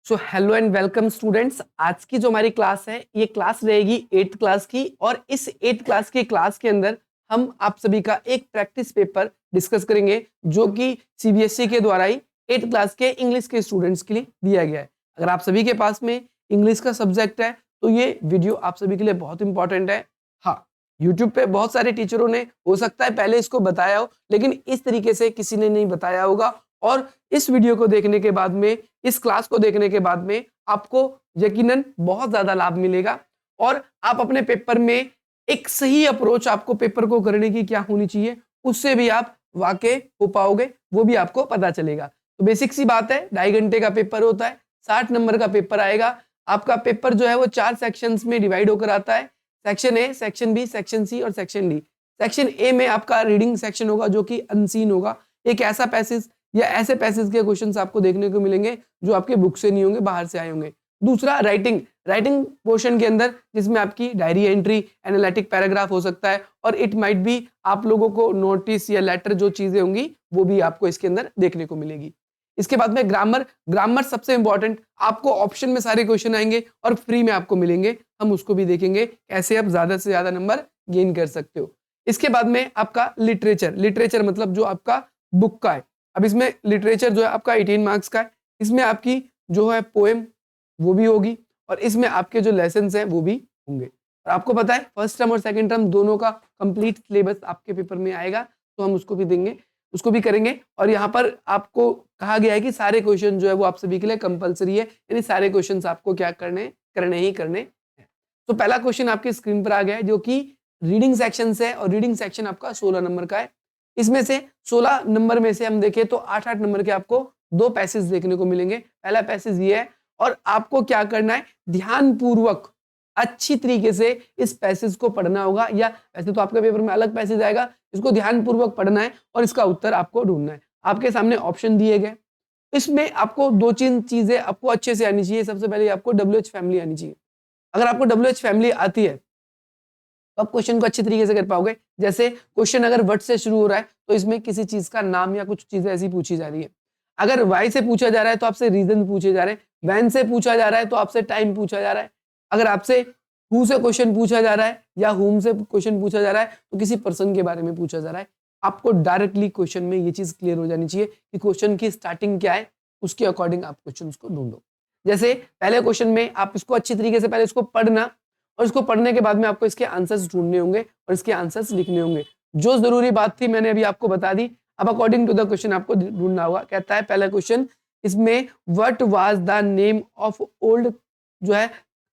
So hello and welcome students. आज की जो हमारी क्लास है ये क्लास रहेगी 8th क्लास की, और इस 8th क्लास की क्लास के अंदर हम आप सभी का एक प्रैक्टिस पेपर डिस्कस करेंगे जो कि सीबीएसई के द्वारा ही 8th क्लास के इंग्लिश के स्टूडेंट्स के लिए दिया गया है। अगर आप सभी के पास में इंग्लिश का सब्जेक्ट है तो ये वीडियो आप सभी के लिए बहुत इंपॉर्टेंट है। हाँ, यूट्यूब पे बहुत सारे टीचरों ने हो सकता है पहले इसको बताया हो, लेकिन इस तरीके से किसी ने नहीं बताया होगा। और इस वीडियो को देखने के बाद में, इस क्लास को देखने के बाद में आपको यकीनन बहुत ज्यादा लाभ मिलेगा, और आप अपने पेपर में एक सही अप्रोच आपको पेपर को करने की क्या होनी चाहिए उससे भी आप वाकिफ हो पाओगे, वो भी आपको पता चलेगा। तो बेसिक सी बात है, 2.5 घंटे का पेपर होता है, 60 नंबर का पेपर आएगा। आपका पेपर जो है वो 4 सेक्शंस में डिवाइड होकर आता है, section A, section B, section C और सेक्शन डी। सेक्शन ए में आपका रीडिंग सेक्शन होगा जो कि अनसीन होगा, एक ऐसा पैसेज या ऐसे पैसेज के क्वेश्चंस आपको देखने को मिलेंगे जो आपके बुक से नहीं होंगे, बाहर से आए होंगे। दूसरा राइटिंग राइटिंग पोर्शन के अंदर, जिसमें आपकी डायरी एंट्री, एनालिटिक पैराग्राफ हो सकता है, और इट माइट बी आप लोगों को नोटिस या लेटर जो चीजें होंगी वो भी आपको इसके अंदर देखने को मिलेगी। इसके बाद में ग्रामर ग्रामर सबसे इंपॉर्टेंट, आपको ऑप्शन में सारे क्वेश्चन आएंगे और फ्री में आपको मिलेंगे, हम उसको भी देखेंगे कैसे आप ज्यादा से ज्यादा नंबर गेन कर सकते हो। इसके बाद में आपका लिटरेचर लिटरेचर मतलब जो आपका बुक का है। अब इसमें लिटरेचर जो है आपका 18 मार्क्स का है, इसमें आपकी जो है पोएम वो भी होगी, और इसमें आपके जो लेसन्स हैं वो भी होंगे। और आपको पता है फर्स्ट टर्म और सेकंड टर्म दोनों का कंप्लीट सिलेबस आपके पेपर में आएगा, तो हम उसको भी देंगे, उसको भी करेंगे। और यहाँ पर आपको कहा गया है कि सारे क्वेश्चन जो है वो आप सभी के लिए कंपलसरी है, यानी सारे क्वेश्चन आपको क्या करने ही करने हैं। तो पहला क्वेश्चन आपकी स्क्रीन पर आ गया है जो कि रीडिंग सेक्शन से है, और रीडिंग सेक्शन आपका 16 नंबर का है। इसमें से 16 नंबर में से हम देखें तो 8-8 नंबर के आपको 2 पैसेज देखने को मिलेंगे। पहला पैसेज ये है, और आपको क्या करना है, ध्यान पूर्वक अच्छी तरीके से इस पैसेज को पढ़ना होगा, या वैसे तो आपके पेपर में अलग पैसेज आएगा, इसको ध्यान पूर्वक पढ़ना है और इसका उत्तर आपको ढूंढना है। आपके सामने ऑप्शन दिए गए, इसमें आपको 2-3 चीजें आपको अच्छे से आनी चाहिए। सबसे पहले आपको WH फैमिली आनी चाहिए। अगर आपको WH फैमिली आती है तो आप क्वेश्चन को अच्छी तरीके से कर पाओगे। जैसे क्वेश्चन अगर वर्ड से शुरू हो रहा है तो इसमें किसी चीज का नाम या कुछ चीजें ऐसी पूछी जा रही है। अगर वाई से पूछा जा रहा है तो आपसे रीजन पूछे जा रहे हैं। वैन से पूछा जा रहा है तो आपसे टाइम पूछा जा रहा है। अगर आपसे हु से क्वेश्चन पूछा जा रहा है या हुम से क्वेश्चन पूछा जा रहा है तो किसी पर्सन के बारे में पूछा जा रहा है। आपको डायरेक्टली क्वेश्चन में ये चीज क्लियर हो जानी चाहिए कि क्वेश्चन की स्टार्टिंग क्या है, उसके अकॉर्डिंग आप क्वेश्चन को ढूंढो। जैसे पहले क्वेश्चन में आप इसको अच्छी तरीके से पहले इसको पढ़ना, और इसको पढ़ने के बाद में आपको इसके आंसर्स ढूंढने होंगे और इसके आंसर्स लिखने होंगे। जो जरूरी बात थी मैंने अभी आपको बता दी। अब अकॉर्डिंग टू द क्वेश्चन आपको ढूंढना होगा। कहता है पहला क्वेश्चन, इसमें what was the name of old, जो है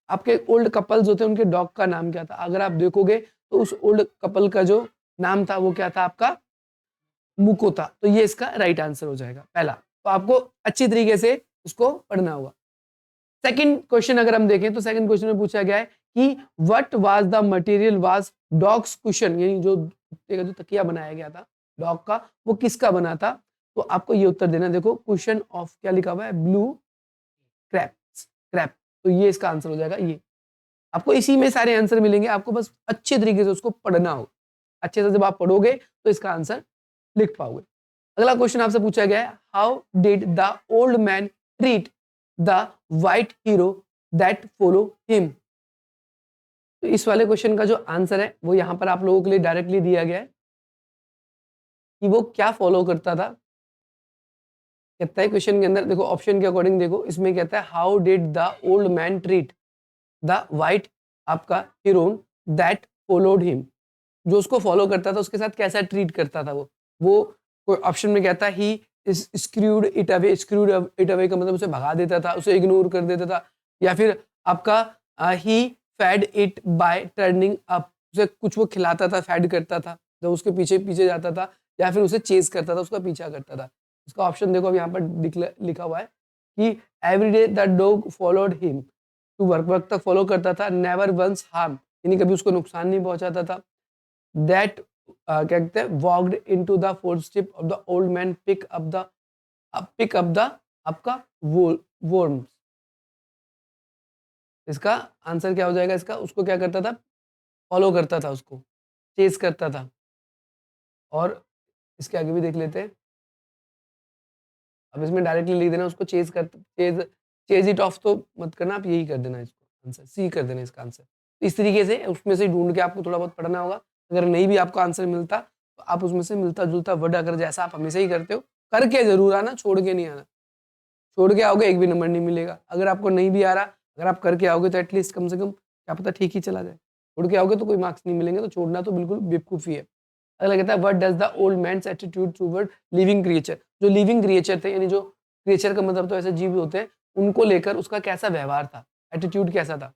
आपके ओल्ड कपल्स होते हैं उनके डॉग का नाम क्या था। अगर आप देखोगे तो उस ओल्ड कपल का जो नाम था वो क्या था, आपका मुको था। तो ये इसका राइट आंसर हो जाएगा पहला। तो आपको अच्छी तरीके से इसको पढ़ना होगा। सेकंड क्वेश्चन अगर हम देखें तो सेकंड क्वेश्चन में पूछा गया है कि what was the material was dogs cushion, यानी जो जो तकिया बनाया गया था डॉग का वो किसका बना था। तो आपको ये उत्तर देना। देखो क्वेश्चन ऑफ क्या लिखा हुआ है, ब्लू क्रैप। तो ये इसका आंसर हो जाएगा। ये आपको इसी में सारे आंसर मिलेंगे, आपको बस अच्छे तरीके से उसको पढ़ना होगा। अच्छे से जब आप पढ़ोगे तो इसका आंसर लिख पाओगे। अगला क्वेश्चन आपसे पूछा गया है, how did the old man treat the white hero that follow him. तो इस वाले क्वेश्चन का जो आंसर है वो यहां पर आप लोगों के लिए डायरेक्टली दिया गया है कि वो क्या फॉलो करता था। कहता है क्वेश्चन के अंदर, देखो ऑप्शन के अकॉर्डिंग देखो, इसमें कहता है how did the old man treat the white, आपका हीरोन दैट फॉलोड हिम, जो उसको फॉलो करता था उसके साथ कैसा ट्रीट करता था वो कोई ऑप्शन में कहता है he screwed it away. Screwed it away का मतलब उसे भगा देता था, उसे इग्नोर कर देता था। या फिर आपका he fed it by turning up, उसे कुछ वो खिलाता था, फैड करता था जब उसके पीछे पीछे जाता था, या फिर उसे चेज करता था, उसका पीछा करता था। इसका ऑप्शन देखो अब यहाँ पर लिखा हुआ है कि every day the dog followed him to work, work तक फॉलो करता था। नेवर वंस हार्म, यानी कभी उसको नुकसान नहीं पहुंचाता था। दैट क्या कहते हैं, walked into the footstep of the old man, pick up the आपका वर्म्स। इसका आंसर क्या हो जाएगा, इसका उसको क्या करता था, फॉलो करता था, उसको चेज करता था। और इसके आगे भी देख लेते हैं। अब इसमें डायरेक्टली लिख देना, उसको चेज चेज इट ऑफ तो मत करना, आप यही कर देना, इसको आंसर सी कर देना इसका आंसर। तो इस तरीके से उसमें से ढूंढ के आपको थोड़ा बहुत पढ़ना होगा। अगर नहीं भी आपको आंसर मिलता तो आप उसमें से मिलता जुलता वर्ड, अगर जैसा आप हमेशा ही करते हो, करके जरूर आना, छोड़ के नहीं आना। छोड़ के आओगे एक भी नंबर नहीं मिलेगा। अगर आपको नहीं भी आ रहा, अगर आप करके आओगे तो एटलीस्ट कम से कम क्या पता ठीक ही चला जाए। छोड़ के आओगे तो कोई मार्क्स नहीं मिलेंगे, तो छोड़ना तो बिल्कुल बेवकूफ़ी है। अगला कहता है what does the old man's attitude toward living creature. जो लिविंग क्रिएचर थे, यानी जो क्रिएचर का मतलब तो ऐसे जीव होते हैं, उनको लेकर उसका कैसा व्यवहार था, एटीट्यूड कैसा था,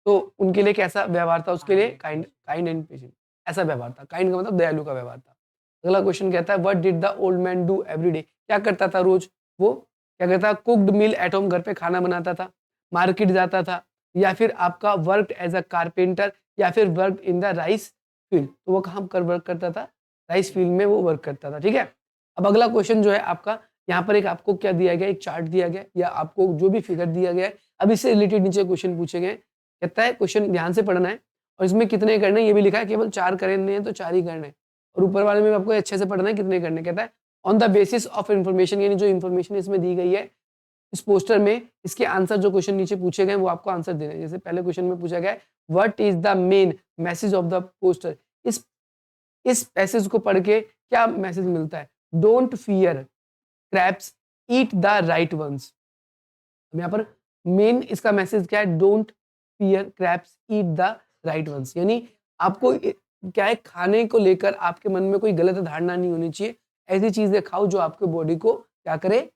तो उनके लिए कैसा व्यवहार था, उसके लिए काइंड काइंड एंड पेशेंट ऐसा व्यवहार था। काइंड का मतलब दयालु का व्यवहार था। अगला क्वेश्चन कहता है what did the old man do every day. क्या करता था रोज वो, क्या करता था, कुक्ड मील एट होम, घर पे खाना बनाता था, मार्केट जाता था, या फिर आपका वर्क एज अ कारपेंटर, या फिर work in the rice field. तो वो कहाँ कर वर्क करता था, राइस फील्ड में वो वर्क करता था। ठीक है, अब अगला क्वेश्चन जो है आपका, यहाँ पर एक आपको क्या दिया गया, एक चार्ट दिया गया, या आपको जो भी फिगर दिया गया है, अब इससे रिलेटेड नीचे क्वेश्चन पूछे गए। कहता है क्वेश्चन ध्यान से पढ़ना है, और इसमें कितने करने हैं ये भी लिखा है, केवल 4 करने हैं तो 4 ही करने हैं, और ऊपर वाले में आपको अच्छे से पढ़ना है कितने करने। कहता है on the basis of information, यानी जो इन्फॉर्मेशन इसमें दी गई है इस पोस्टर में, इसके आंसर जो क्वेश्चन नीचे पूछे गए वो आपको आंसर देने हैं। जैसे पहले क्वेश्चन में पूछा गया है what is the main message of the poster. इस पैसेज को पढ़ के क्या मैसेज मिलता है, don't fear crabs, eat the right ones. अब यहाँ पर मेन इसका मैसेज क्या है, don't fear crabs, eat the right ones, यानी आपको क्या है, खाने को लेकर आपके मन में कोई गलत धारणा नहीं होनी चाहिए। ऐसी चीजें खाओ जो आपके बॉडी को क्या करे,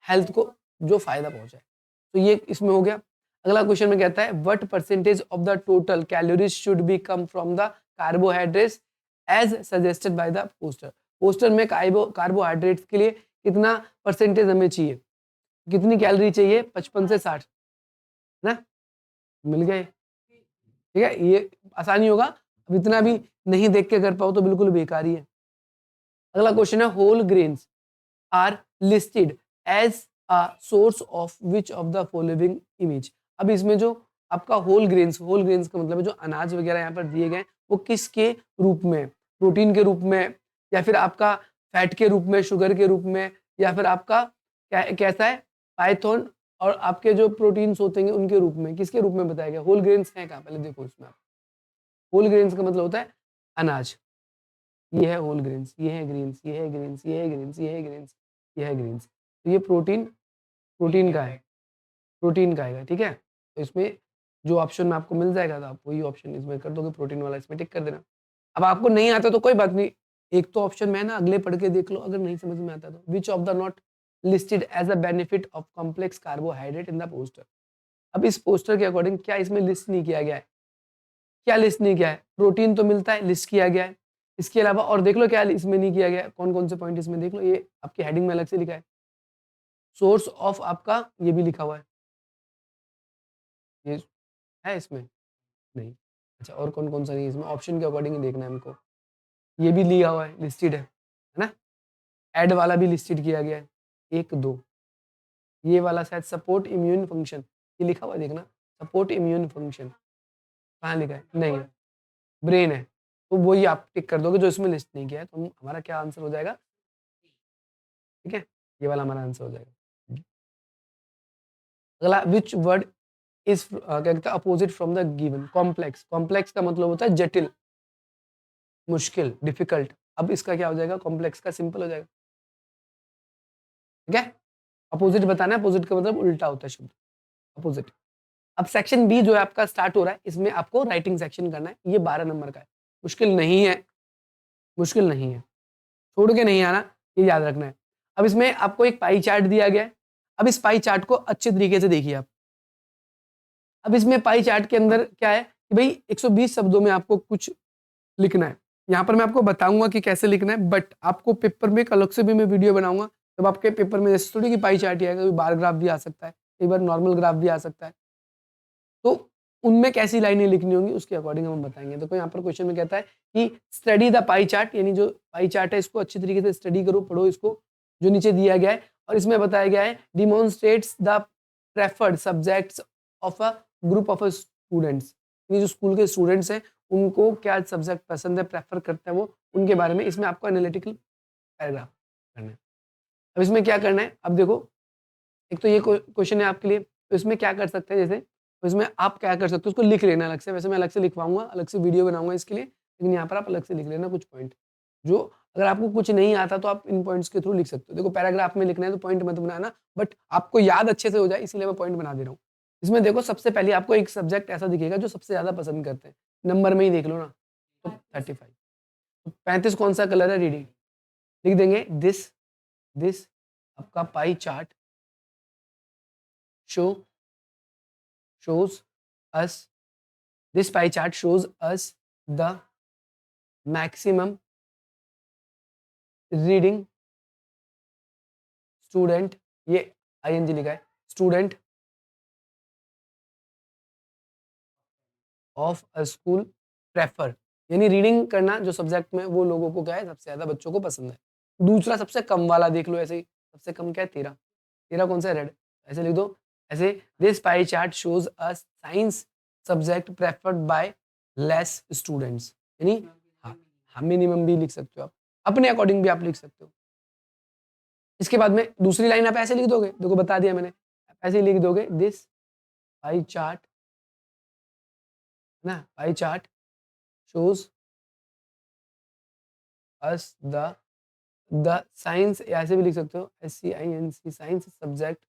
हेल्थ को जो फायदा पहुंचाए। तो ये इसमें हो गया। अगला क्वेश्चन में कहता है what percentage of the total calories should be come from the carbohydrates as suggested by the poster. Poster में कार्बोहाइड्रेट्स के लिए कितना परसेंटेज हमें चाहिए, कितनी कैलोरी चाहिए, 55 से 60 ना, मिल गए। ठीक है, ये आसानी होगा। अब इतना भी नहीं देख के कर पाओ तो बिल्कुल बेकार ही है। अगला क्वेश्चन है whole grains are listed as a source of which of the following image. अब इसमें जो आपका होल ग्रेन्स का मतलब है जो अनाज वगैरह यहाँ पर दिए गए वो किसके रूप में, प्रोटीन के रूप में, या फिर आपका फैट के रूप में, शुगर के रूप में, या फिर आपका कैसा है पाइथन और आपके जो प्रोटीन्स होते हैं उनके रूप में, किसके रूप में बताया गया। होल ग्रेन्स है कहाँ, पहले देखो इसमें आप, होल ग्रेन्स का मतलब होता है अनाज। ये है होल ग्रेन्स, ये है ग्रेन्स, ये है ग्रेन्स, ये है ग्रेन्स, ये है ग्रेन्स, ये है ग्रेन्स। तो ये प्रोटीन प्रोटीन का है, प्रोटीन का है। ठीक है, तो इसमें जो ऑप्शन में आपको मिल जाएगा तो आप वही ऑप्शन इसमें कर दोगे, प्रोटीन वाला इसमें टिक कर देना। अब आपको नहीं आता तो कोई बात नहीं, एक तो ऑप्शन में ना अगले पढ़ के देख लो, अगर नहीं समझ में आता तो which of the not listed as a benefit of complex carbohydrate in the poster. अब इस पोस्टर के अकॉर्डिंग क्या इसमें लिस्ट नहीं किया गया है, क्या लिस्ट नहीं किया है, प्रोटीन तो मिलता है, लिस्ट किया गया है। इसके अलावा और देख लो क्या इसमें नहीं किया गया है, कौन कौन से पॉइंट इसमें देख लो, ये आपकी हेडिंग में अलग से लिखा है। सोर्स ऑफ आपका ये भी लिखा हुआ है, ये है इसमें नहीं। अच्छा, और कौन कौन सा नहीं है इसमें, ऑप्शन के अकॉर्डिंग ही देखना है हमको। ये भी लिया हुआ है, लिस्टेड है ना। ऐड वाला भी लिस्टेड किया गया है, 1 2। ये वाला शायद सपोर्ट इम्यून फंक्शन, ये लिखा हुआ है देखना, सपोर्ट इम्यून फंक्शन कहाँ लिखा है, नहीं है, ब्रेन है। तो वही आप टिक कर दोगे जो इसमें लिस्ट नहीं किया है, तो हमारा क्या आंसर हो जाएगा। ठीक है, ये वाला हमारा आंसर हो जाएगा। अगला विच वर्ड इज क्या कहता है opposite from the given, complex. Complex का मतलब होता है जटिल, मुश्किल, डिफिकल्ट। अब इसका क्या हो जाएगा, कॉम्प्लेक्स का सिंपल हो जाएगा। ठीक है, अपोजिट बताना है, अपोजिट का मतलब उल्टा होता है शब्द, अपोजिट। अब सेक्शन बी जो है आपका स्टार्ट हो रहा है, इसमें आपको राइटिंग सेक्शन करना है। ये 12 नंबर का है, मुश्किल नहीं है, मुश्किल नहीं है, छोड़ के नहीं आना, ये याद रखना है। अब इसमें आपको एक पाई चार्ट दिया गया है। अब इस पाई चार्ट को अच्छे तरीके से देखिए आप। अब इसमें पाई चार्ट के अंदर क्या है कि भाई 120 शब्दों में आपको कुछ लिखना है। यहाँ पर मैं आपको बताऊंगा कि कैसे लिखना है, बट आपको पेपर में एक अलग से भी मैं वीडियो बनाऊंगा, तब आपके पेपर में जैसे थोड़ी की पाई चार्ट ही आएगा, बार ग्राफ भी आ सकता है, एक बार नॉर्मल ग्राफ भी आ सकता है। तो उनमें कैसी लाइनें लिखनी होंगी उसके अकॉर्डिंग हम बताएंगे। तो यहाँ पर क्वेश्चन में कहता है कि स्टडी द पाई चार्ट, यानी जो पाई चार्ट है इसको अच्छी तरीके से स्टडी करो, पढ़ो इसको, जो नीचे दिया गया है। और इसमें बताया गया है demonstrates the preferred subjects of a group of students, ये जो स्कूल के स्टूडेंट्स हैं उनको क्या सब्जेक्ट पसंद है, प्रेफर करते हैं वो, उनके बारे में इसमें आपको एनालिटिकल पैराग्राफ करना है। अब इसमें क्या करना है, अब देखो एक तो ये क्वेश्चन है आपके लिए, तो इसमें क्या कर सकते हैं, जैसे तो इसमें आप क्या कर सकते हो, उसको लिख लेना अलग से, वैसे मैं अलग से लिखवाऊंगा, अलग से वीडियो बनाऊंगा इसके लिए, लेकिन यहाँ पर आप अलग से लिख लेना कुछ पॉइंट, जो अगर आपको कुछ नहीं आता तो आप इन पॉइंट्स के थ्रू लिख सकते हो। देखो पैराग्राफ में लिखना है तो पॉइंट मत बनाना, बट आपको याद अच्छे से हो जाए इसलिए मैं पॉइंट बना दे रहा हूँ। इसमें देखो सबसे पहले आपको एक सब्जेक्ट ऐसा दिखेगा जो सबसे ज्यादा पसंद करते हैं, नंबर में ही देख लो ना, तो 35। 35 कौन सा कलर है, रीडिंग लिख देंगे, दिस दिस आपका pie chart shows us, this pie chart shows us the maximum reading student, ये ing लिखा है, student of a school prefer, यानी रीडिंग करना जो सब्जेक्ट में वो लोगों को क्या है सबसे ज्यादा बच्चों को पसंद है। दूसरा सबसे कम वाला देख लो, ऐसे ही सबसे कम क्या है, 13। 13 कौन सा है, रेड, ऐसे लिख दो, ऐसे this pie chart shows a science subject preferred bye less students, यानी हाँ मिनिमम भी लिख सकते हो आप, अपने अकॉर्डिंग भी आप लिख सकते हो। इसके बाद में दूसरी लाइन आप ऐसे लिख दोगे, देखो बता दिया मैंने, ऐसे ही लिख दोगे, दिस पाई चार्ट ना, pie chart shows us the science, ऐसे भी लिख सकते हो, SCINC साइंस सब्जेक्ट,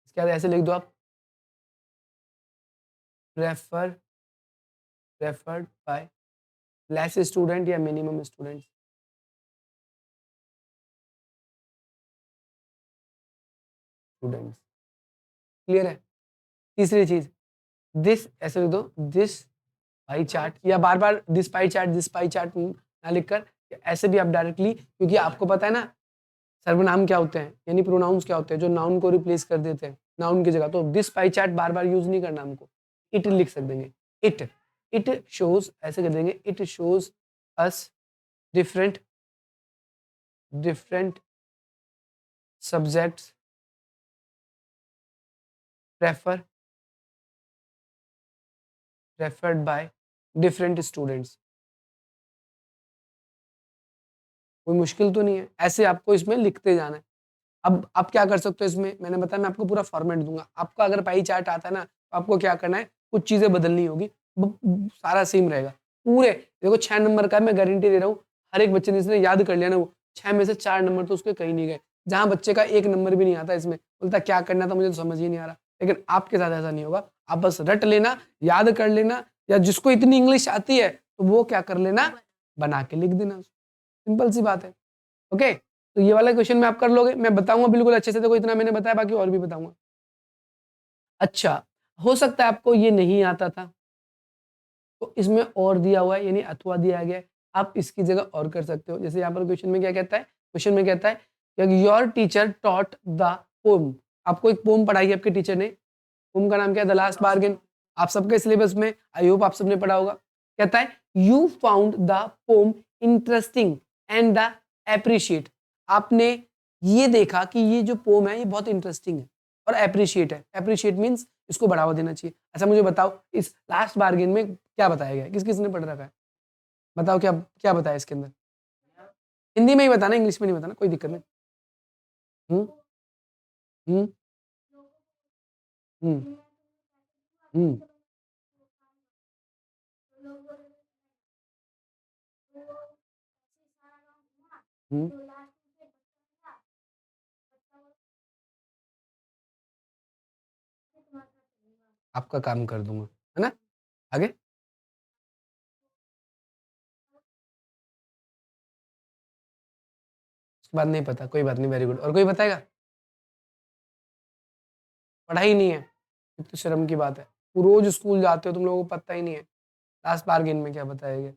इसके बाद ऐसे लिख दो आप, प्रेफर्ड बाय लेस स्टूडेंट या मिनिमम स्टूडेंट, स्टूडेंट्स, क्लियर है। तीसरी चीज, दिस ऐसे लिख दो, दिस पाई चार्ट, या बार बार दिस पाई चार्ट ना लिखकर ऐसे भी आप डायरेक्टली, क्योंकि आपको पता है ना सर्वनाम क्या होते हैं, यानी प्रोनाउंस क्या होते हैं जो नाउन को रिप्लेस कर देते हैं नाउन की जगह, तो this pie chart bar bar use नहीं करना हमको, इट लिख सक देंगे, इट शोज, ऐसे कर देंगे, it shows us different subjects preferred by different students. कोई मुश्किल तो नहीं है, ऐसे आपको इसमें लिखते जाना है। अब आप क्या कर सकते हो इसमें, मैंने बताया मैं आपको पूरा फॉर्मेट दूंगा, आपका अगर पाई चार्ट आता है ना तो आपको क्या करना है, कुछ चीजें बदलनी होगी, सारा सेम रहेगा पूरे। देखो 6 नंबर का मैं गारंटी दे रहा हूँ, हर एक बच्चे ने इसने याद कर लिया ना, वो 6 में से 4 नंबर तो उसके कहीं नहीं गए। जहां बच्चे का 1 नंबर भी नहीं आता इसमें, बोलता क्या करना था मुझे तो समझ ही नहीं आ रहा, लेकिन आपके साथ ऐसा नहीं होगा, आप बस रट लेना, याद कर लेना, या जिसको इतनी इंग्लिश आती है तो वो क्या कर लेना, बना के लिख देना, सिंपल सी बात है। ओके, तो ये वाला क्वेश्चन में आप कर लोगे, मैं बताऊंगा बिल्कुल अच्छे से, देखो इतना मैंने बताया, बाकी और भी बताऊंगा। अच्छा, हो सकता है आपको ये नहीं आता था, तो इसमें और दिया हुआ है, यानी अथवा दिया गया है, आप इसकी जगह और कर सकते हो। जैसे यहाँ पर क्वेश्चन में क्या कहता है, क्वेश्चन में कहता है your teacher taught the pome, आपको एक पोम पढ़ाई आपके टीचर ने, पोम का नाम क्या है, द लास्ट बार्गेन, आप सबके सिलेबस में आई होप आप सबने पढ़ा होगा। कहता है you found the pome interesting and the appreciate, आपने ये देखा कि ये जो पोम है ये बहुत इंटरेस्टिंग है और एप्रिशिएट है, एप्रिशिएट मींस इसको बढ़ावा देना चाहिए। अच्छा मुझे बताओ इस लास्ट बार्गेन में क्या बताया गया है, किस किसने पढ़ रखा है, बताओ क्या क्या बताया इसके अंदर, हिंदी में ही बताना, इंग्लिश में नहीं बताना, कोई दिक्कत नहीं। हम्म हम्म हम्म हम्म हम्म आपका काम कर दूंगा, है ना, आगे। उसके बाद नहीं पता, कोई बात नहीं, वेरी गुड, और कोई बताएगा, पढ़ाई नहीं है, ये तो शर्म की बात है, वो रोज स्कूल जाते हो, तुम लोगों को पता ही नहीं है लास्ट बार्गेन में क्या बताया गया,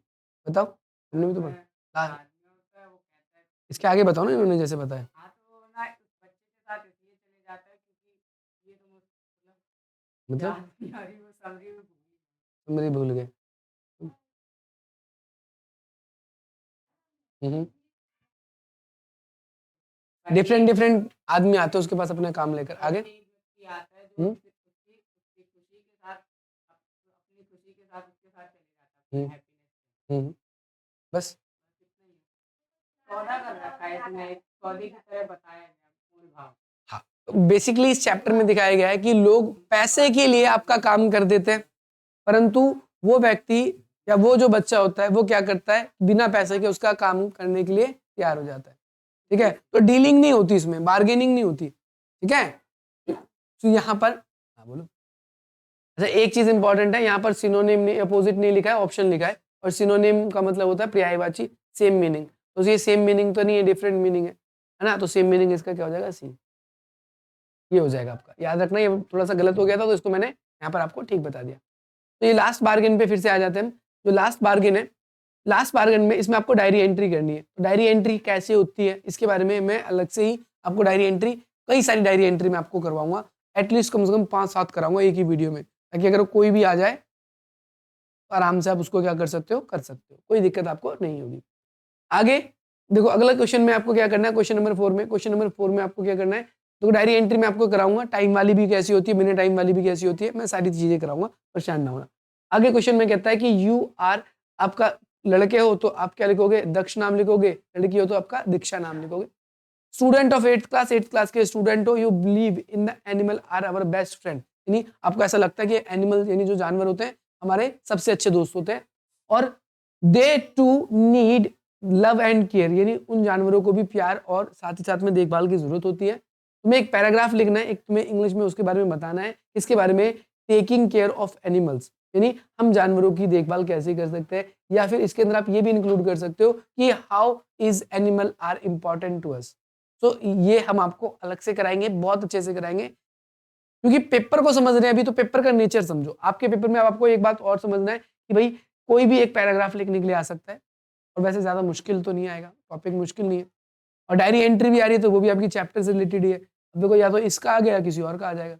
बताओ, तुमने भी तो पढ़ा, इसके आगे बताओ ना इन्होंने जैसे बताया, मतलब तुम मेरी भूल गए। डिफरेंट डिफरेंट आदमी आते हैं उसके पास अपना काम लेकर, आगे। हम्म हम्म हम्म, बस हाँ, बेसिकली इस चैप्टर में दिखाया गया है कि लोग पैसे के लिए आपका काम कर देते हैं, परंतु वो व्यक्ति या वो जो बच्चा होता है वो क्या करता है, बिना पैसे के उसका काम करने के लिए तैयार हो जाता है। ठीक है, तो डीलिंग नहीं होती, इसमें बार्गेनिंग नहीं होती। ठीक है, तो यहाँ पर हाँ बोलो। अच्छा, एक चीज इंपॉर्टेंट है, यहाँ पर सिनोनिम नहीं, अपोजिट नहीं लिखा है, ऑप्शन लिखा है, और सिनोनिम का मतलब होता है पर्यायवाची, सेम मीनिंग। तो ये सेम मीनिंग तो नहीं है, डिफरेंट मीनिंग है ना, तो सेम मीनिंग इसका क्या हो जाएगा, सी, ये हो जाएगा आपका। याद रखना, ये थोड़ा सा गलत हो गया था तो इसको मैंने यहाँ पर आपको ठीक बता दिया। तो ये लास्ट बार्गेन पे फिर से आ जाते हैं हम। जो लास्ट बार्गेन है, लास्ट बार्गेन में इसमें आपको डायरी एंट्री करनी है। तो डायरी एंट्री कैसे होती है इसके बारे में मैं अलग से ही आपको डायरी एंट्री, कई सारी डायरी एंट्री मैं आपको करवाऊंगा, एटलीस्ट कम से कम 5-7 कराऊंगा एक ही वीडियो में, ताकि अगर कोई भी आ जाए तो आराम से आप उसको क्या कर सकते हो, कोई दिक्कत आपको नहीं होगी। आगे देखो, अगला क्वेश्चन में आपको क्या करना है, क्वेश्चन नंबर 4 में, क्वेश्चन नंबर 4 में आपको क्या करना है, तो डायरी एंट्री में आपको कराऊंगा, टाइम वाली भी कैसी होती है, बिना टाइम वाली भी कैसी होती है, मैं सारी चीजें कराऊंगा, परेशान ना होना। आगे क्वेश्चन में कहता है कि यू आर, आपका लड़के हो तो आप क्या लिखोगे, दक्ष नाम लिखोगे, लड़की हो तो आपका दीक्षा नाम लिखोगे। स्टूडेंट ऑफ 8th क्लास के स्टूडेंट हो, you believe in the animal are our best friend, यानी आपको ऐसा लगता है कि एनिमल यानी जो जानवर होते हैं हमारे सबसे अच्छे दोस्त होते हैं, और they too need love and care, यानी उन जानवरों को भी प्यार और साथ ही साथ में देखभाल की जरूरत होती है। तुम्हें एक पैराग्राफ लिखना है, एक तुम्हें इंग्लिश में उसके बारे में बताना है, इसके बारे में, टेकिंग केयर ऑफ एनिमल्स, यानी हम जानवरों की देखभाल कैसे कर सकते हैं, या फिर इसके अंदर आप ये भी इंक्लूड कर सकते हो कि how is animal are important to us. तो ये हम आपको अलग से कराएंगे, बहुत अच्छे से कराएंगे, क्योंकि पेपर को समझ रहे हैं अभी, तो पेपर का नेचर समझो। आपके पेपर में आपको एक बात और समझना है कि भाई कोई भी एक पैराग्राफ लिखने के लिए आ सकता है, और वैसे ज्यादा मुश्किल तो नहीं आएगा, टॉपिक मुश्किल नहीं है, और डायरी एंट्री भी आ रही है तो वो भी आपकी चैप्टर से रिलेटेड ही है। अब देखो, या तो इसका आ गया, किसी और का आ जाएगा,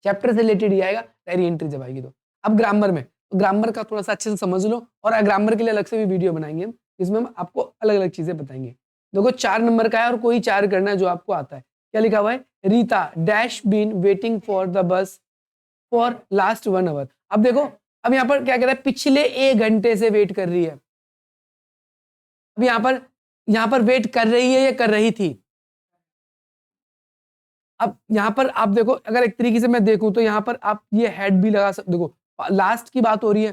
चैप्टर से रिलेटेड ही आएगा डायरी एंट्री जब आएगी तो। अब ग्रामर में, ग्रामर का थोड़ा सा अच्छे से समझ लो, और ग्रामर के लिए अलग से भी वीडियो बनाएंगे हम, इसमें हम आपको अलग अलग चीजें बताएंगे। देखो 4 नंबर का है और कोई 4 करना है जो आपको आता है। क्या लिखा हुआ है, Rita dash been waiting for the bus for last 1 hour. अब देखो, अब यहाँ पर क्या कह रहा है, पिछले 1 घंटे से वेट कर रही है। अब यहाँ पर वेट कर रही है या कर रही थी। अब यहाँ पर आप देखो, अगर एक तरीके से मैं देखूं तो यहाँ पर आप ये हेड भी लगा सकते, देखो लास्ट की बात हो रही है,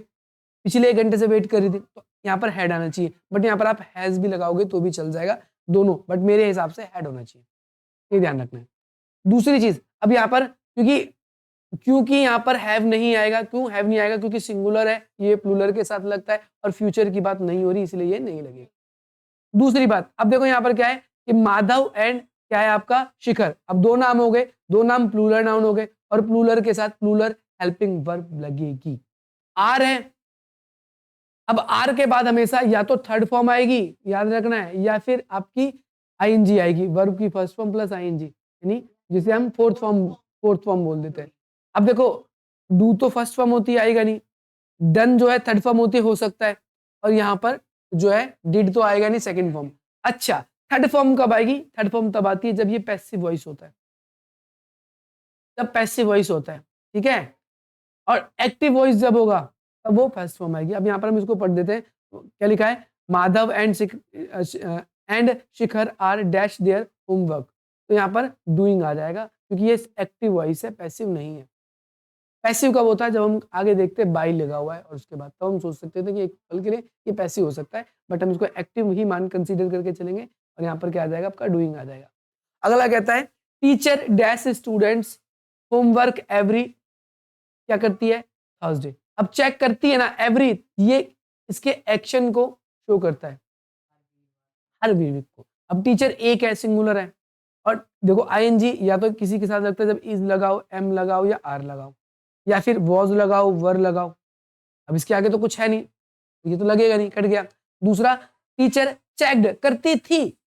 पिछले 1 घंटे से वेट कर रही थी, तो यहाँ पर हेड आना चाहिए, बट यहाँ पर आप हैज भी लगाओगे तो भी चल जाएगा दोनों, बट मेरे हिसाब से हेड होना चाहिए, ये ध्यान रखना है। दूसरी चीज, अब यहाँ पर क्योंकि यहाँ पर हैव नहीं आएगा, क्यों हैव नहीं आएगा, क्योंकि सिंगुलर है, ये प्लूरल के साथ लगता है, और फ्यूचर की बात नहीं हो रही, इसलिए ये नहीं लगेगा। दूसरी बात, अब देखो यहाँ पर क्या है कि माधव एंड क्या है आपका शिखर, अब 2 नाम हो गए, 2 नाम प्लूरल नाउन हो गए, और प्लूरल के साथ प्लूरल हेल्पिंग वर्ब लगेगी। आर है, अब आर के बाद हमेशा या तो थर्ड फॉर्म आएगी, याद रखना है, या फिर आपकी आईएनजी आएगी, वर्ब की फर्स्ट फॉर्म प्लस आईएनजी, यानी जिसे हम फोर्थ फॉर्म बोल देते हैं। अब देखो, डू तो फर्स्ट फॉर्म होती है, आएगा नहीं, डन जो है थर्ड फॉर्म होती हो सकता है, और यहाँ पर जो है डिड तो आएगा नहीं, सेकंड फॉर्म। अच्छा, थर्ड फॉर्म कब आएगी, थर्ड फॉर्म तब आती है जब ये पैसिव वॉइस होता है, तब पैसिव वॉइस होता है, ठीक है, और एक्टिव वॉइस जब होगा तब वो फर्स्ट फॉर्म आएगी। अब यहाँ पर हम इसको पढ़ देते हैं, क्या लिखा है, Madhav and Shikhar are dash their homework, तो यहाँ पर डूइंग आ जाएगा, क्योंकि ये एक्टिव वॉइस है, पैसिव नहीं है। पैसिव कब होता है, जब हम आगे देखते हैं बाई लगा हुआ है, और उसके बाद तो हम सोच सकते थे कि एक पल के लिए ये पैसिव हो सकता है, बट हम इसको एक्टिव ही मान कंसीडर करके चलेंगे, और यहाँ पर क्या आ जाएगा, आपका डूइंग आ जाएगा। अगला कहता है, teacher dash students homework every, क्या करती है, थर्सडे। अब चेक करती है ना, एवरी, ये इसके एक्शन को शो करता है, हर वीक को। अब टीचर एक है, सिंगुलर है, और देखो आईएनजी या तो किसी के साथ लगता है जब इज लगाओ, एम लगाओ, या आर लगाओ, या फिर वॉज लगाओ, वर लगाओ। अब इसके आगे तो कुछ है नहीं, ये तो लगेगा नहीं, कट गया। दूसरा, टीचर चेक्ड, करती थी,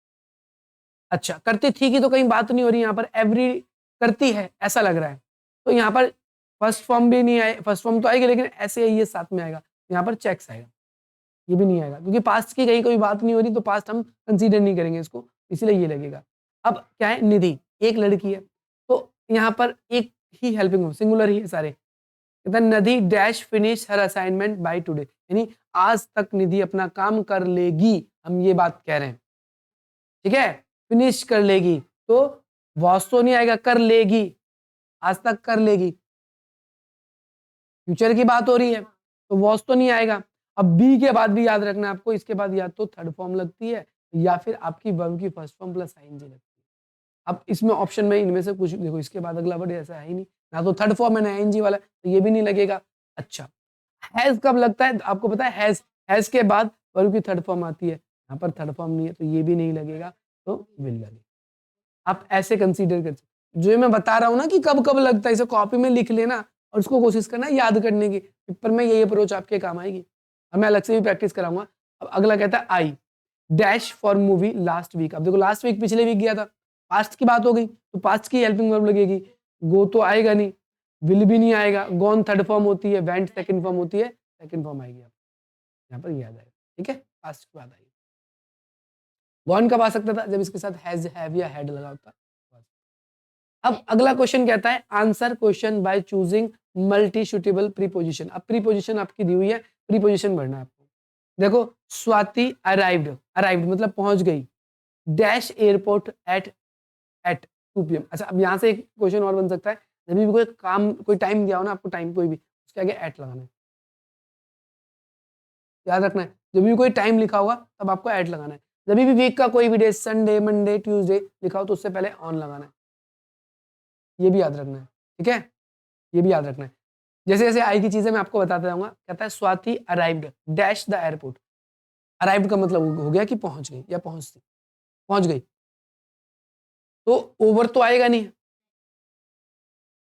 अच्छा करती थी की तो कहीं बात नहीं हो रही, यहाँ पर एवरी करती है ऐसा लग रहा है, तो यहाँ पर फर्स्ट फॉर्म भी नहीं आए, फर्स्ट फॉर्म तो आएगी लेकिन ऐसे ये साथ में आएगा, यहाँ पर चेक्स आएगा, ये भी नहीं आएगा, क्योंकि पास्ट की कहीं कोई बात नहीं हो रही, तो पास्ट हम कंसीडर नहीं करेंगे इसको, इसलिए ये लगेगा। अब क्या है, निधि एक लड़की है, तो यहाँ पर एक ही हेल्पिंग, सिंगुलर ही है सारे, Nidhi dash finish her assignment by today, यानी आज तक निधि अपना काम कर लेगी, हम ये बात कह रहे हैं, ठीक है, फिनिश कर लेगी, तो वॉज तो नहीं आएगा, कर लेगी, आज तक कर लेगी, फ्यूचर की बात हो रही है तो वॉज तो नहीं आएगा। अब बी के बाद भी याद रखना आपको, इसके बाद या तो थर्ड फॉर्म लगती है या फिर आपकी वर्ब की फर्स्ट फॉर्म प्लस आईएनजी लगती है। अब इसमें ऑप्शन में इनमें से कुछ देखो, इसके बाद अगला वर्ड ऐसा है ही नहीं, ना तो थर्ड फॉर्म है ना आईएनजी वाला, तो ये भी नहीं लगेगा। अच्छा, हैज कब लगता है आपको पता है? हैज के बाद वर्ब की थर्ड फॉर्म आती है, यहाँ पर थर्ड फॉर्म नहीं है तो ये भी नहीं लगेगा, तो विल लगेगा। आप ऐसे कंसीडर कर सकते, जो मैं बता रहा हूं ना कि कब कब लगता है, इसे कॉपी में लिख लेना और उसको कोशिश करना याद करने की, पेपर में यही अप्रोच आपके काम आएगी। और मैं अलग से भी प्रैक्टिस कराऊंगा। अब अगला कहता है I dash for movie last week. अब देखो लास्ट वीक पिछले वीक गया था, पास्ट की बात हो गई तो पास्ट की हेल्पिंग वर्ब लगेगी। गो तो आएगा नहीं, विल भी नहीं आएगा, गॉन थर्ड फॉर्म होती है, वेंट सेकंड फॉर्म होती है, सेकंड फॉर्म आएगी यहाँ पर याद आएगा। ठीक है, पास्ट की बात आएगी। गॉन कब आ सकता था? जब इसके साथ हैज, हैव या हैड लगा होता। अब अगला क्वेश्चन कहता है answer question by choosing multi suitable preposition. अब प्रीपोजिशन आपकी दी हुई है, प्रीपोजिशन भरना है आपको। देखो स्वाति अराइव्ड, अराइव्ड मतलब पहुंच गई, डैश एयरपोर्ट एट 2 PM। अच्छा, अब यहाँ से एक क्वेश्चन और बन सकता है, जब भी कोई काम, कोई टाइम दिया हो ना आपको, टाइम कोई भी, उसके आगे एट लगाना है, याद रखना है। जब भी कोई टाइम लिखा होगा तब आपको एट लगाना है। जब भी वीक का कोई भी डे, संडे, मंडे, ट्यूसडे लिखा हो तो उससे पहले ऑन लगाना है, ये भी याद रखना है। ठीक है, ये भी याद रखना है। जैसे जैसे आई की चीजें मैं आपको बताता जाऊंगा। कहता है Swati arrived dash the airport. Arrived का मतलब हो गया कि पहुंच गई या पहुंचती, पहुंच गई, तो ओवर तो आएगा नहीं,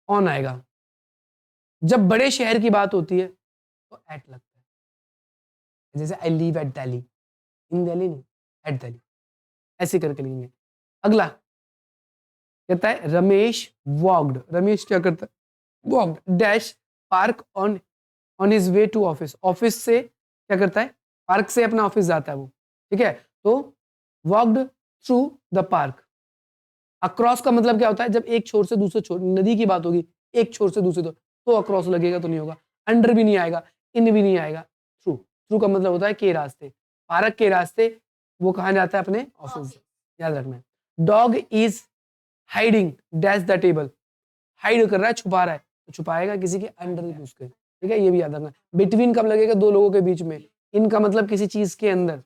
ऑन आएगा। जब बड़े शहर की बात होती है तो एट लगता है, जैसे आई लिव एट दिल्ली, इन दिल्ली नहीं, एट दिल्ली, ऐसे करके लिखेंगे। अगला कहता है रमेश वॉक्ड, रमेश क्या करता है? Walked dash park on his way to office. Office से क्या करता है? पार्क से अपना ऑफिस जाता है वो। ठीक है, तो walked through the park. Across का मतलब क्या होता है? जब एक छोर से दूसरे छोर, नदी की बात होगी, एक छोर से दूसरे तो अक्रॉस लगेगा, तो नहीं होगा। अंडर भी नहीं आएगा, इन भी नहीं आएगा। थ्रू, थ्रू का मतलब होता है के रास्ते, पार्क के रास्ते वो कहाँ जाता है? अपने ऑफिस, याद रखना है। Dog is hiding dash the table. Hide कर रहा है, छुपा रहा है, तो छुपाएगा किसी के अंडर ही घुस के। ठीक है, ये भी याद रखना। बिटवीन कब लगेगा? दो लोगों के बीच में। इन का मतलब किसी चीज के अंदर,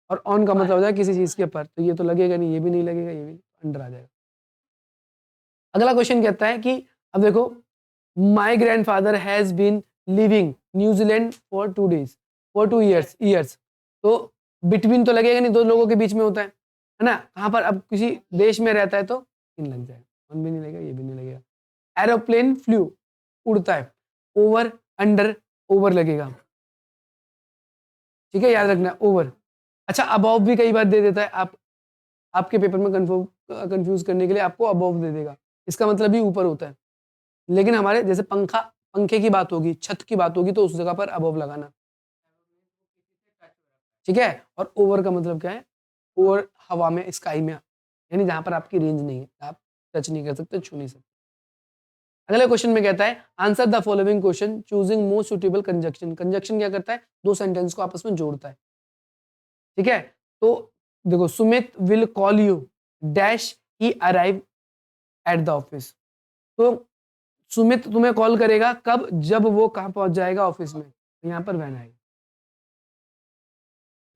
और ऑन का मतलब होता है किसी चीज के ऊपर, तो ये तो लगेगा नहीं, ये भी नहीं लगेगा, ये भी अंडर आ जाएगा। अगला क्वेश्चन कहता है कि अब देखो, my grandfather has been living New Zealand for 2 days, for 2 years। तो बिटवीन तो लगेगा नहीं, दो लोगों के बीच में होता है ना। कहाँ पर? अब किसी देश में रहता है तो इन लग जाएगा, ऑन भी नहीं लगेगा, ये भी नहीं लगेगा। एरोप्लेन फ्लू, उड़ता है। ओवर, अंडर, ओवर लगेगा। ठीक है, याद रखना ओवर। अच्छा, अबव भी कई बार दे देता है, आप आपके पेपर में कंफ्यूज करने के लिए आपको अबव दे देगा, इसका मतलब भी ऊपर होता है। लेकिन हमारे जैसे पंखे की बात होगी, छत की बात होगी, तो उस जगह पर अबव लगाना। ठीक है, और ओवर का मतलब क्या है? ओवर हवा में, स्काई में, यानी जहां पर आपकी रेंज नहीं है, आप टच नहीं कर सकते, छू नहीं सकते। अगले क्वेश्चन में कहता है answer the following question choosing most suitable conjunction. Conjunction क्या करता है? दो सेंटेंस को आपस में जोड़ता है। ठीक है, तो देखो, Sumit will call you dash he arrive at the office. तो सुमित तुम्हें कॉल करेगा कब? जब वो कहां पहुंच जाएगा? ऑफिस में। तो यहां पर वैन आएगा,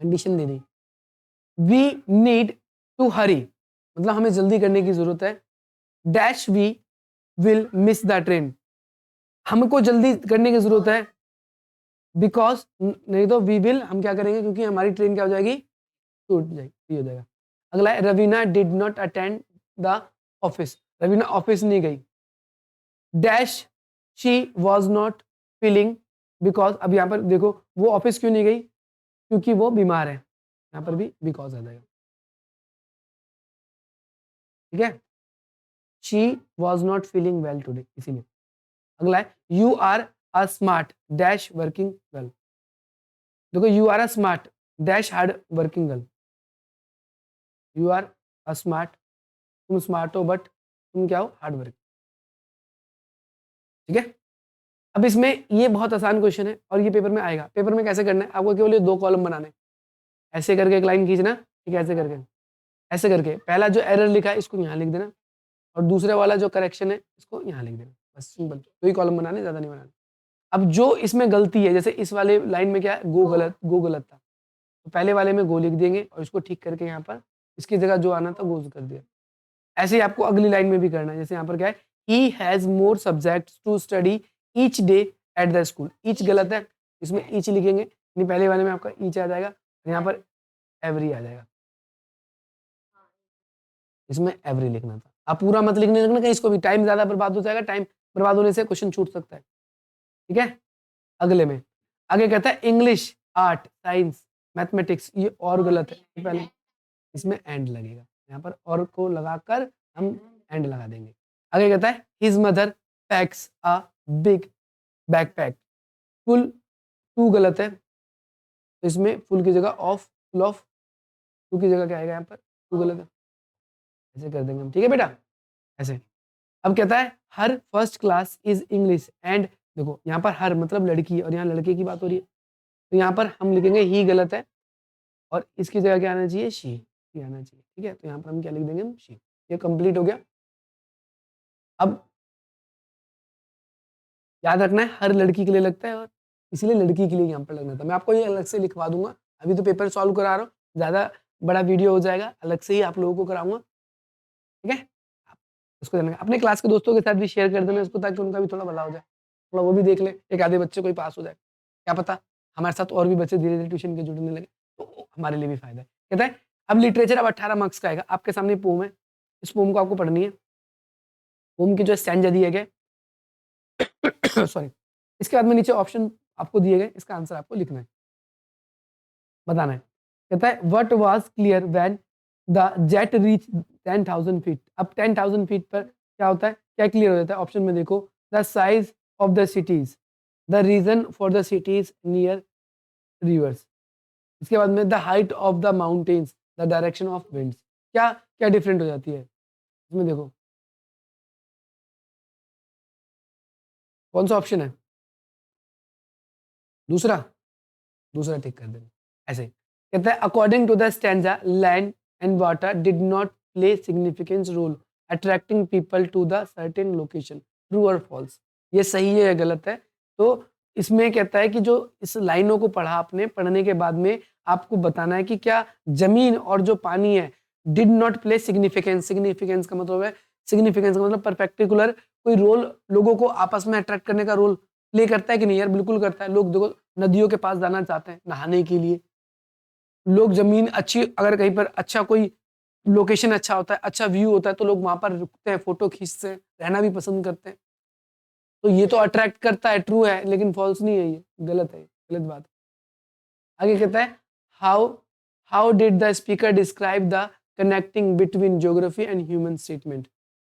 कंडीशन दे दी। वी नीड टू हरी, मतलब हमें जल्दी करने की जरूरत है, dash we will miss the train. हमको जल्दी करने की जरूरत है, बिकॉज, नहीं तो वी विल, हम क्या करेंगे? क्योंकि हमारी ट्रेन क्या हो जाएगी? टूट जाएगी, हो जाएगा। अगला है Raveena did not attend the office. Raveena office नहीं गई, dash she was not feeling, because, अब यहाँ पर देखो वो ऑफिस क्यों नहीं गई? क्योंकि वो बीमार है, यहाँ पर भी बिकॉज आ जाएगा। ठीक है, she was not feeling well today, इसीलिए। अगला है you are a smart dash working girl. देखो you are a smart dash hard working girl. You are a smart, तुम स्मार्ट हो, बट तुम क्या हो? Hard work. ठीक है, अब इसमें ये बहुत आसान क्वेश्चन है और ये पेपर में आएगा। पेपर में कैसे करना है? आपको केवल ये 2 कॉलम बनाने, ऐसे करके एक लाइन खींचना, ठीक है, ऐसे करके ऐसे करके पहला जो एरर लिखा है इसको यहाँ लिख देना और दूसरे वाला जो करेक्शन है इसको यहाँ लिख देना, बस सिंपल। दो ही कॉलम बनाने, ज्यादा नहीं बनाने। अब जो इसमें गलती है, जैसे इस वाले लाइन में क्या है, गो गलत था, तो पहले वाले में गो लिख देंगे और इसको ठीक करके यहाँ पर इसकी जगह जो आना था गोज कर दिया। ऐसे ही आपको अगली लाइन में भी करना है। जैसे यहाँ पर क्या है, he has more subjects to study each day at the school. Each गलत है, इसमें ईच लिखेंगे, यानी पहले वाले में आपका ईच आ जाएगा, यहाँ पर एवरी आ जाएगा, इसमें एवरी लिखना था। आप पूरा मत लिखने लगना कहीं, इसको भी टाइम ज्यादा बर्बाद हो जाएगा, टाइम बर्बाद होने से क्वेश्चन छूट सकता है। ठीक है, अगले में आगे कहता है इंग्लिश, आर्ट, साइंस, मैथमेटिक्स, ये और गलत है, पहले इसमें एंड लगेगा, यहाँ पर और को लगाकर हम एंड लगा देंगे। आगे कहता है his mother packs a big backpack, full, too गलत है, तो इसमें फुल की जगह ऑफ, फुल ऑफ, टू की जगह क्या आएगा, यहाँ पर टू गलत है, ऐसे कर देंगे हम। ठीक है बेटा, ऐसे। अब कहता है her first class is English and, देखो यहाँ पर हर मतलब लड़की और यहाँ लड़के की बात हो रही है, तो यहाँ पर हम लिखेंगे ही गलत है और इसकी जगह क्या आना चाहिए, शी आना चाहिए। ठीक है, तो यहाँ पर हम क्या लिख देंगे, हम शी। ये कंप्लीट हो गया। अब याद रखना है हर लड़की के लिए लगता है और इसलिए लड़की के लिए यहाँ पर लगना था। मैं आपको ये अलग से लिखवा दूंगा, अभी तो पेपर सॉल्व करा रहा हूँ, ज्यादा बड़ा वीडियो हो जाएगा, अलग से ही आप लोगों को कराऊंगा। ठीक है, उसको जानना, अपने क्लास के दोस्तों के साथ भी शेयर कर देना इसको, ताकि उनका भी थोड़ा भला हो जाए, थोड़ा वो भी देख ले, एक आधे बच्चे कोई पास हो जाए, क्या पता हमारे साथ और भी बच्चे धीरे धीरे ट्यूशन के जुड़ने लगे, तो हमारे लिए भी फायदा है। कहता है अब लिटरेचर, अब 18 मार्क्स का आएगा। आपके सामने पोम है, इस पोम को आपको पढ़नी है। पोम की जो स्टैंजा दिए गए सॉरी, इसके बाद में नीचे ऑप्शन आपको दिए गए, इसका आंसर आपको लिखना है, बताना है। कहता है what was clear when the jet reach 10,000 feet. अब 10,000 फीट पर क्या होता है, क्या क्लियर हो जाता है, ऑप्शन में देखो, the size of the cities, the reason for the cities near rivers, इसके बाद में the height of the mountains, the direction of winds. क्या क्या डिफरेंट हो जाती है इसमें, देखो कौन सा ऑप्शन है, दूसरा, दूसरा टिक कर देना। ऐसे कहता है according to the stanza land and water did not play significant role attracting people to the certain location, true और फॉल्स। ये सही है या गलत है, तो इसमें कहता है कि जो इस लाइनों को पढ़ा आपने, पढ़ने के बाद में आपको बताना है कि क्या जमीन और जो पानी है did not play significance, significance का मतलब है, सिग्निफिकेंस का मतलब परपेक्टिकुलर कोई रोल लोगों को आपस में अट्रैक्ट करने का रोल प्ले करता है कि नहीं, यार बिल्कुल करता है। लोग देखो नदियों के पास जाना चाहते हैं नहाने के लिए, लोग जमीन अच्छी, अगर कहीं पर अच्छा कोई लोकेशन अच्छा होता है, अच्छा व्यू होता है, तो लोग वहां पर रुकते हैं, फोटो खींचते हैं, रहना भी पसंद करते हैं। तो ये तो अट्रैक्ट करता है, ट्रू है, लेकिन फॉल्स नहीं है, ये गलत है, गलत बात है। आगे कहता है how how did the speaker describe the connecting between geography and human statement.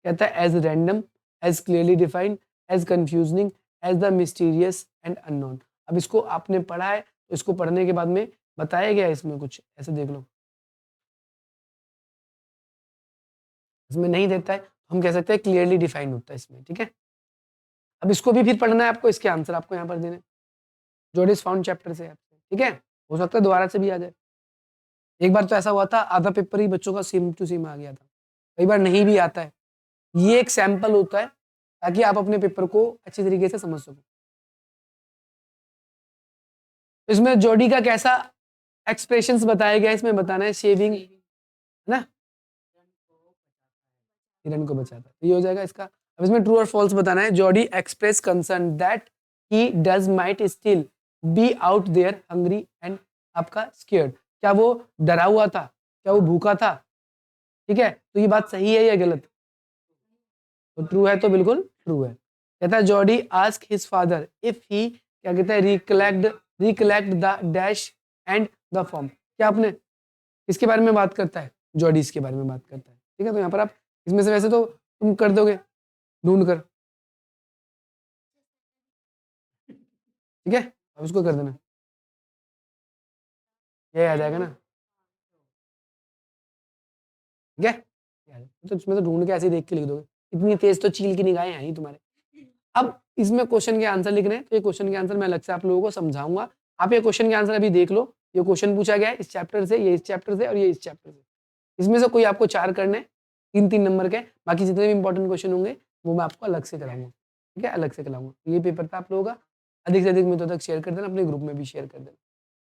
कहता है as random, as clearly defined, as confusing, as the mysterious and unknown. अब इसको आपने पढ़ा है, तो इसको पढ़ने के बाद में बताया गया है इसमें कुछ, ऐसे देख लो, इसमें नहीं देता है तो हम कह सकते हैं क्लियरली डिफाइंड होता है इसमें। ठीक है, अब इसको भी फिर पढ़ना है आपको, इसके आंसर आपको यहाँ पर देने, जोडिस फाउंड चैप्टर से आपसे। ठीक है, हो सकता है दोबारा से भी आ जाए, एक बार तो ऐसा हुआ था आधा पेपर ही बच्चों का सेम टू सेम आ गया था, कई बार नहीं भी आता है। ये एक सैंपल होता है ताकि आप अपने पेपर को अच्छी तरीके से समझ सको। इसमें जोड़ी का कैसा एक्सप्रेशंस बताया गया, इसमें बताना है शेविंग, है ना, हिरन को बचाता है, ये हो जाएगा इसका। अब इसमें ट्रू और फॉल्स बताना है। Jody express concern that he does might still be out there hungry and आपका स्केयर्ड, क्या वो डरा हुआ था, क्या वो भूखा था। ठीक है, तो ये बात सही है या गलत, तो ट्रू है, तो बिल्कुल ट्रू है। कहता है Jordi ask his father if he, क्या कहता है, recollect the dash and the form, क्या आपने इसके बारे में बात करता है, जॉडी इसके बारे में बात करता है। ठीक है, तो यहाँ पर आप इसमें से वैसे तो तुम कर दोगे ढूंढ कर, ठीक है, अब उसको कर देना, ये आ जाएगा ना। ठीक है, तो इसमें तो ढूंढ के ऐसे ही देख के लिख दोगे, इतनी तेज तो चील की निगाहें हैं ही तुम्हारे। अब इसमें क्वेश्चन के आंसर लिखने हैं, तो ये क्वेश्चन के आंसर मैं अलग से आप लोगों को समझाऊंगा। आप ये क्वेश्चन के आंसर अभी देख लो, ये क्वेश्चन पूछा गया है इस चैप्टर से, ये इस चैप्टर से और ये इस चैप्टर से। इसमें से कोई आपको 4 करने हैं, 3-3 नंबर के, बाकी जितने भी इंपॉर्टेंट क्वेश्चन होंगे वो मैं आपको अलग से कराऊंगा, ठीक है, अलग से कराऊंगा। ये पेपर था आप लोगों का, अधिक से अधिक मित्रों तक शेयर कर देना, अपने ग्रुप में भी शेयर कर देना।